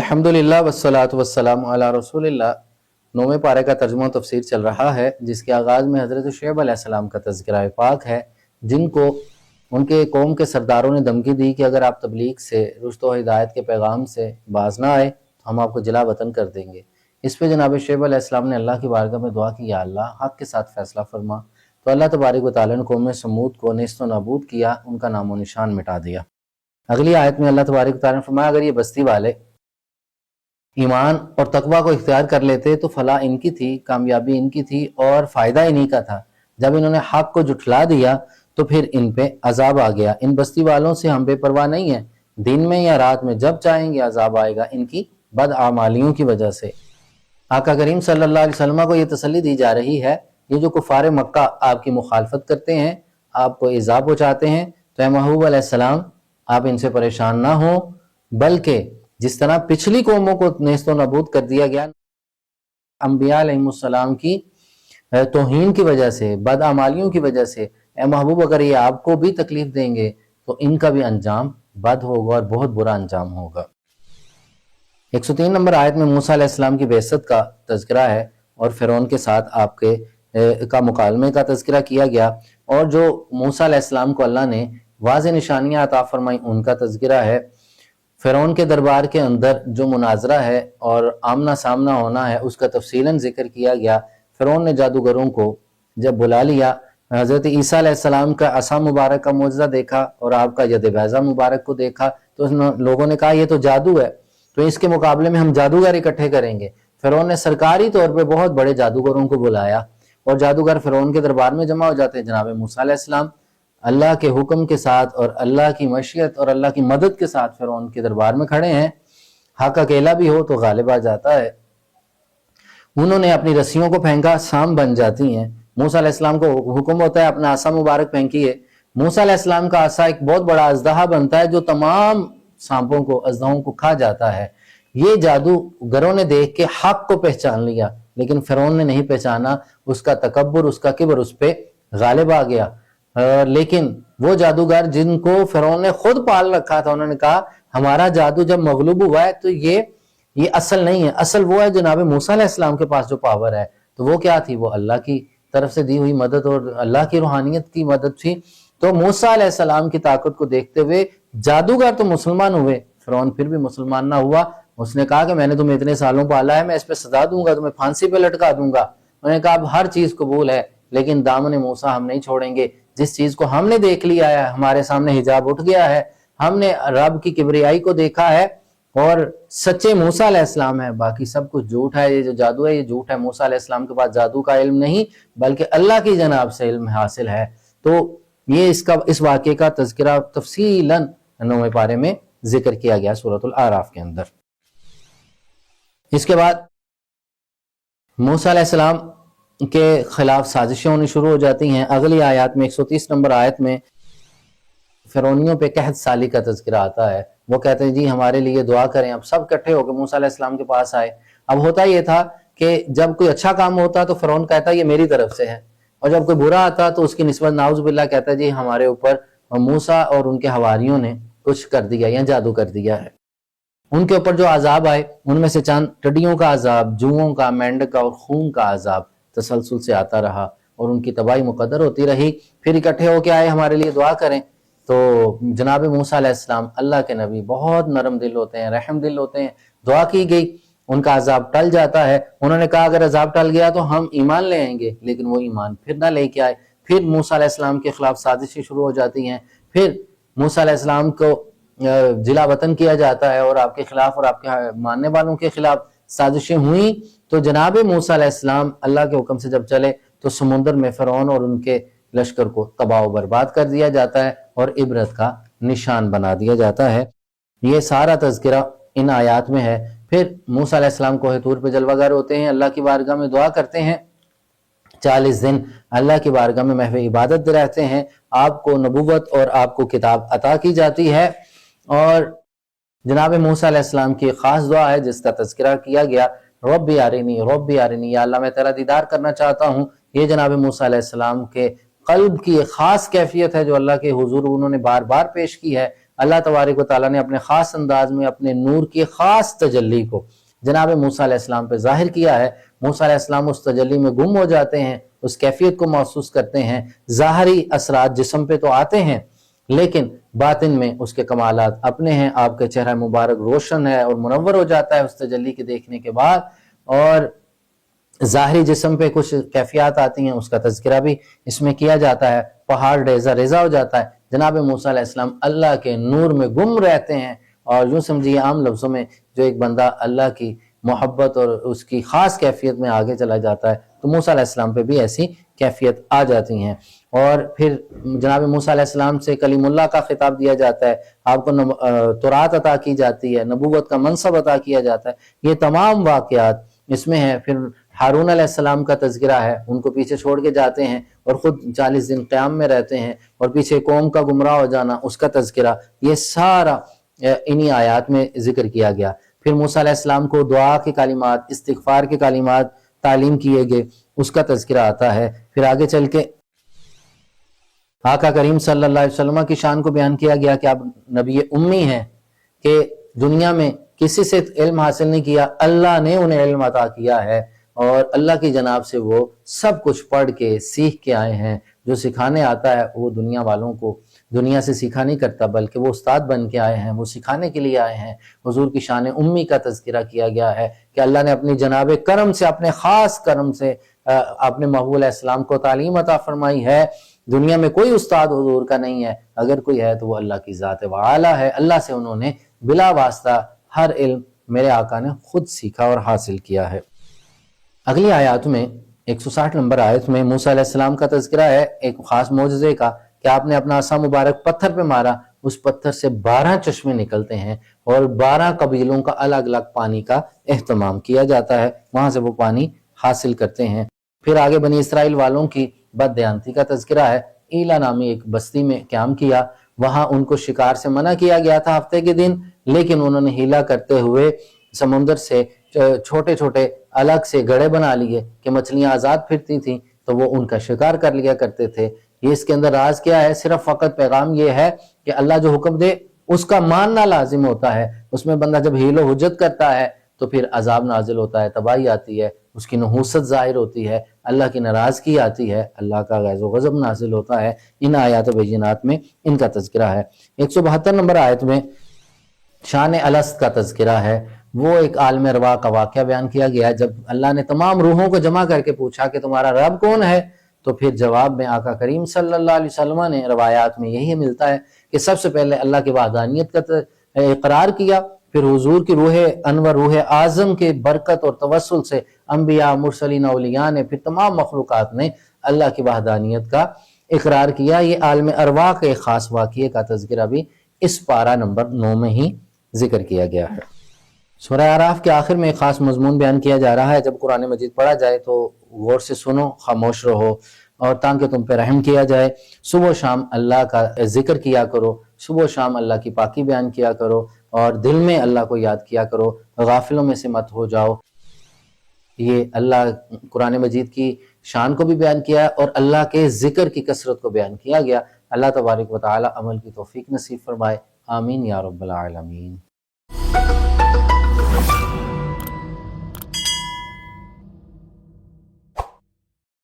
अल्हम्दुलिल्लाह वस्सलातु वस्सलामु अला रसूलिल्लाह। 9वें पारे का तर्जुमा और तफसीर चल रहा है, जिसके आगाज़ में हज़रत शुएब अलैहिस्सलाम का तज़किरा पाक है, जिनको उनके कौम के सरदारों ने धमकी दी कि अगर आप तबलीग से, रुश्द व हिदायत के पैगाम से बाज ना आए तो हम आपको जला वतन कर देंगे। इस पे जनाब शुएब अलैहिस्सलाम ने अल्लाह की बारगाह में दुआ की, या अल्लाह हक़ के साथ फ़ैसला फरमा। तो अल्लाह तबारक व तआला ने कौम समूद को नेस्त व नाबूद किया, उनका नामो निशान मिटा दिया। अगली आयत में अल्लाह तबारक व तआला ने फरमाया, अगर ये बस्ती वाले ईमान और तकवा को इख्तियार कर लेते तो फलाह इनकी थी, कामयाबी इनकी थी और फ़ायदा इन्हीं का था। जब इन्होंने हक़ को जुठला दिया तो फिर इन पे अजाब आ गया। इन बस्ती वालों से हम बेपरवाह नहीं हैं, दिन में या रात में जब चाहेंगे अजाब आएगा इनकी बदआमालियों की वजह से। आका करीम सल्लल्लाहु अलैहि वसल्लम को ये तसल्ली दी जा रही है, ये जो कुफ़ार मक्का आपकी मुखालफत करते हैं, आपको इज़ा पहुँचाते हैं, तो ए महबूब अलैहिस्सलाम आप इनसे परेशान ना हो, बल्कि जिस तरह पिछली कौमों को नेस्तो नबूद कर दिया गया अंबिया अलैहिमुस्सलाम की तौहीन की वजह से, बदआमालियों की वजह से, ए महबूब अगर ये आपको भी तकलीफ देंगे तो इनका भी अंजाम बद होगा और बहुत बुरा अंजाम होगा। 103 नंबर आयत में मूसा अलैहिस्सलाम की बेइज्जत का तज़किरा है और फ़िरौन के साथ आपके का मुकालमे का तज़किरा किया गया, और जो मूसा अलैहिस्सलाम को अल्लाह ने वाज़ेह निशानियाँ अता फरमाई उनका तज़किरा है। फ़िरौन के दरबार के अंदर जो मुनाजरा है और आमना सामना होना है उसका तफसीलन जिक्र किया गया। फ़िरौन ने जादूगरों को जब बुला लिया, हज़रत ईसा अलैहिस्सलाम का असा मुबारक का मुअज़्ज़ा देखा और आपका यद बैज़ा मुबारक को देखा, तो लोगों ने कहा ये तो जादू है, तो इसके मुकाबले में हम जादूगर इकट्ठे करेंगे। फ़िरौन ने सरकारी तौर पर बहुत बड़े जादूगरों को बुलाया और जादूगर फ़िरौन के दरबार में जमा हो जाते हैं। जनाब मूसा अलैहिस्सलाम अल्लाह के हुक्म के साथ और अल्लाह की मशीयत और अल्लाह की मदद के साथ फ़िरौन के दरबार में खड़े हैं। हक़ अकेला भी हो तो गालिब आ जाता है। उन्होंने अपनी रस्सियों को फेंका, सांप बन जाती हैं। मूसा अलैहिस्सलाम को हुक्म होता है अपना आसा मुबारक फेंकिए। मूसा अलैहिस्सलाम का आसा एक बहुत बड़ा अज़दहा बनता है जो तमाम सांपों को, अज़दहों को खा जाता है। ये जादूगरों ने देख के हक़ को पहचान लिया, लेकिन फ़िरौन ने नहीं पहचाना। उसका तकब्बुर, उसका किब्र उस पर गालिब आ गया। लेकिन वो जादूगर जिनको फ़िरौन ने खुद पाल रखा था, उन्होंने कहा हमारा जादू जब मगलूब हुआ है तो ये असल नहीं है, असल वो है जनाब मूसा अलैहिस्सलाम के पास जो पावर है। तो वो क्या थी? वो अल्लाह की तरफ से दी हुई मदद और अल्लाह की रूहानियत की मदद थी। तो मूसा अलैहिस्सलाम की ताकत को देखते हुए जादूगर तो मुसलमान हुए, फ़िरौन फिर भी मुसलमान ना हुआ। उसने कहा कि मैंने तुम्हें इतने सालों पाला है, मैं इस पर सजा दूंगा, तुम्हें फांसी पे लटका दूंगा। उन्होंने कहा अब हर चीज कबूल है, लेकिन दामन मूसा हम नहीं छोड़ेंगे। जिस चीज को हमने देख लिया है, हमारे सामने हिजाब उठ गया है, हमने रब की किबरियाई को देखा है और सच्चे मूसा अलैहिस्सलाम है, बाकी सब कुछ झूठ है। ये जो जादू है ये झूठ है। मूसा अलैहिस्सलाम के पास जादू का इल्म नहीं बल्कि अल्लाह की जनाब से इल्म हासिल है। तो ये इस वाक़े का तज़किरा तफसीलन 9वें पारे में जिक्र किया गया सूरतुल आराफ के अंदर। इसके बाद मूसा अलैहिस्सलाम के खिलाफ साजिशें होनी शुरू हो जाती हैं। अगली आयत में 130 नंबर आयत में फ़िरौनियों पे कहत साली का तज़किरा आता है। वो कहते हैं जी हमारे लिए दुआ करें। अब सब इकट्ठे होकर मूसा अलैहिस्सलाम के पास आए। अब होता ये था कि जब कोई अच्छा काम होता तो फ़िरौन कहता ये मेरी तरफ से है, और जब कोई बुरा आता तो उसकी निस्बत नाउज़ बिल्लाह कहता जी हमारे ऊपर मूसा और उनके हवारियों ने कुछ कर दिया या जादू कर दिया है। उनके ऊपर जो अजाब आए उनमें से चंद टिड्डियों का अजाब, जुओं का, मेंढक का और खून का अजाब तसलसल से आता रहा और उनकी तबाही मुकद्दर होती रही। फिर इकट्ठे होके आए हमारे लिए दुआ करें। तो जनाब मूसा अलैहिस्सलाम अल्लाह के नबी बहुत नरम दिल होते हैं, रहम दिल होते हैं। दुआ की गई, उनका अजाब टल जाता है। उन्होंने कहा अगर अजाब टल गया तो हम ईमान ले आएंगे, लेकिन वो ईमान फिर ना लेके आए। फिर मूसा अलैहिस्सलाम के खिलाफ साजिशें शुरू हो जाती हैं। फिर मूसा अलैहिस्सलाम को जिला वतन किया जाता है और आपके खिलाफ और आपके मानने वालों के खिलाफ साजिशें हुई। तो जनाब मूसा अलैहिस्सलाम अल्लाह के हुक्म से जब चले तो समुद्र में फ़िरौन और उनके लश्कर को तबाह व बर्बाद कर दिया जाता है और इबरत का निशान बना दिया जाता है। ये सारा तज़किरा इन आयात में है। फिर मूसा अलैहिस्सलाम कोह तूर पे जलवागर होते हैं, अल्लाह की बारगाह में दुआ करते हैं। 40 दिन अल्लाह की बारगाह में महव इबादत रहते हैं। आपको नबूवत और आपको किताब अता की जाती है। और जनाब मूसा अलैहिस्सलाम की खास दुआ है जिसका तज़किरा किया गया, रब्बी आरिनी, या अल्लाह मैं तेरा दीदार करना चाहता हूँ। ये जनाब मूसा अलैहिस्सलाम के क़ल्ब की एक खास कैफियत है जो अल्लाह के हुजूर उन्होंने बार बार पेश की है। اللہ تبارک و تعالیٰ نے اپنے خاص انداز میں اپنے نور کی خاص تجلی کو جناب موسیٰ علیہ السلام پہ ظاہر کیا ہے۔ موسیٰ علیہ السلام اس تجلی میں گم ہو جاتے ہیں، اس کیفیت کو محسوس کرتے ہیں، ظاہری اثرات جسم پہ تو آتے ہیں لیکن باطن میں اس کے کمالات اپنے ہیں۔ آپ کا چہرہ مبارک روشن ہے اور منور ہو جاتا ہے اس تجلی کے دیکھنے کے بعد، اور ظاہری جسم پہ کچھ کیفیات آتی ہیں، اس کا تذکرہ بھی اس میں کیا جاتا ہے۔ پہاڑ ریزہ ریزہ ہو جاتا ہے۔ جناب موسیٰ علیہ السلام اللہ کے نور میں گم رہتے ہیں، اور یوں سمجھیے عام لفظوں میں جو ایک بندہ اللہ کی محبت اور اس کی خاص کیفیت میں آگے چلا جاتا ہے تو موسیٰ علیہ السلام پہ بھی ایسی کیفیت آ جاتی ہیں۔ اور پھر جناب موسیٰ علیہ السلام سے کلیم اللہ کا خطاب دیا جاتا ہے، آپ کو تورات عطا کی جاتی ہے، نبوت کا منصب عطا کیا جاتا ہے۔ یہ تمام واقعات اس میں ہیں۔ پھر ہارون علیہ السلام کا تذکرہ ہے، ان کو پیچھے چھوڑ کے جاتے ہیں اور خود 40 دن قیام میں رہتے ہیں، اور پیچھے قوم کا گمراہ ہو جانا، اس کا تذکرہ، یہ سارا انہی آیات میں ذکر کیا گیا۔ پھر موسیٰ علیہ السلام کو دعا کے کلمات، استغفار کے کلمات تعلیم کیے گئے، اس کا تذکرہ آتا ہے۔ پھر آگے چل کے آقا کریم صلی اللہ علیہ وسلم کی شان کو بیان کیا گیا کہ آپ نبی امی ہیں، کہ دنیا میں کسی سے علم حاصل نہیں کیا، اللہ نے انہیں علم عطا کیا ہے، اور اللہ کی جناب سے وہ سب کچھ پڑھ کے سیکھ کے آئے ہیں۔ جو سکھانے آتا ہے وہ دنیا والوں کو دنیا سے سیکھا نہیں کرتا، بلکہ وہ استاد بن کے آئے ہیں، وہ سکھانے کے لیے آئے ہیں۔ حضور کی شان امی کا تذکرہ کیا گیا ہے کہ اللہ نے اپنی جناب کرم سے، اپنے خاص کرم سے اپنے محبوب علیہ السلام کو تعلیم عطا فرمائی ہے۔ دنیا میں کوئی استاد حضور کا نہیں ہے، اگر کوئی ہے تو وہ اللہ کی ذات وعلا ہے۔ اللہ سے انہوں نے بلا واسطہ ہر علم میرے آقا نے خود سیکھا اور حاصل کیا ہے۔ اگلی آیات میں 160 نمبر آیت میں موسیٰ علیہ السلام کا تذکرہ ہے ایک خاص معجزے کا، کہ آپ نے اپنا عصا مبارک پتھر پہ مارا، اس پتھر سے 12 چشمے نکلتے ہیں، اور 12 قبیلوں کا الگ الگ پانی کا اہتمام کیا جاتا ہے، وہاں سے وہ پانی حاصل کرتے ہیں۔ پھر آگے بنی اسرائیل والوں کی بددیانتی کا تذکرہ ہے۔ ایلا نامی ایک بستی میں قیام کیا، وہاں ان کو شکار سے منع کیا گیا تھا ہفتے کے دن، لیکن انہوں نے ہیلا کرتے ہوئے سمندر سے چھوٹے چھوٹے الگ سے گڑھے بنا لیے کہ مچھلیاں آزاد پھرتی تھیں تو وہ ان کا شکار کر لیا کرتے تھے۔ یہ اس کے اندر راز کیا ہے؟ صرف فقط پیغام یہ ہے کہ اللہ جو حکم دے اس کا ماننا لازم ہوتا ہے۔ اس میں بندہ جب حیل و حجت کرتا ہے تو پھر عذاب نازل ہوتا ہے، تباہی آتی ہے، اس کی نحوست ظاہر ہوتی ہے، اللہ کی ناراضگی آتی ہے، اللہ کا غیظ و غضب نازل ہوتا ہے۔ ان آیات بینات میں ان کا تذکرہ ہے۔ 172 نمبر آیت میں شان الست کا تذکرہ ہے۔ وہ ایک عالم ارواح کا واقعہ بیان کیا گیا، جب اللہ نے تمام روحوں کو جمع کر کے پوچھا کہ تمہارا رب کون ہے، تو پھر جواب میں آقا کریم صلی اللہ علیہ وسلم نے روایات میں یہی ملتا ہے کہ سب سے پہلے اللہ کی وحدانیت کا اقرار کیا، پھر حضور کی روح انور، روح اعظم کے برکت اور توسل سے انبیاء، مرسلین، اولیاء نے، پھر تمام مخلوقات نے اللہ کی وحدانیت کا اقرار کیا۔ یہ عالم ارواح کے ایک خاص واقعے کا تذکرہ بھی اس پارہ نمبر 9 میں ہی ذکر کیا گیا ہے۔ سورہ اعراف کے آخر میں ایک خاص مضمون بیان کیا جا رہا ہے، جب قرآن مجید پڑھا جائے تو غور سے سنو، خاموش رہو، اور تاکہ تم پہ رحم کیا جائے۔ صبح و شام اللہ کا ذکر کیا کرو، صبح و شام اللہ کی پاکی بیان کیا کرو، اور دل میں اللہ کو یاد کیا کرو، غافلوں میں سے مت ہو جاؤ۔ یہ اللہ قرآن مجید کی شان کو بھی بیان کیا ہے اور اللہ کے ذکر کی کثرت کو بیان کیا گیا۔ اللہ تبارک و تعالی عمل کی توفیق نصیب فرمائے، آمین یا رب العالمین۔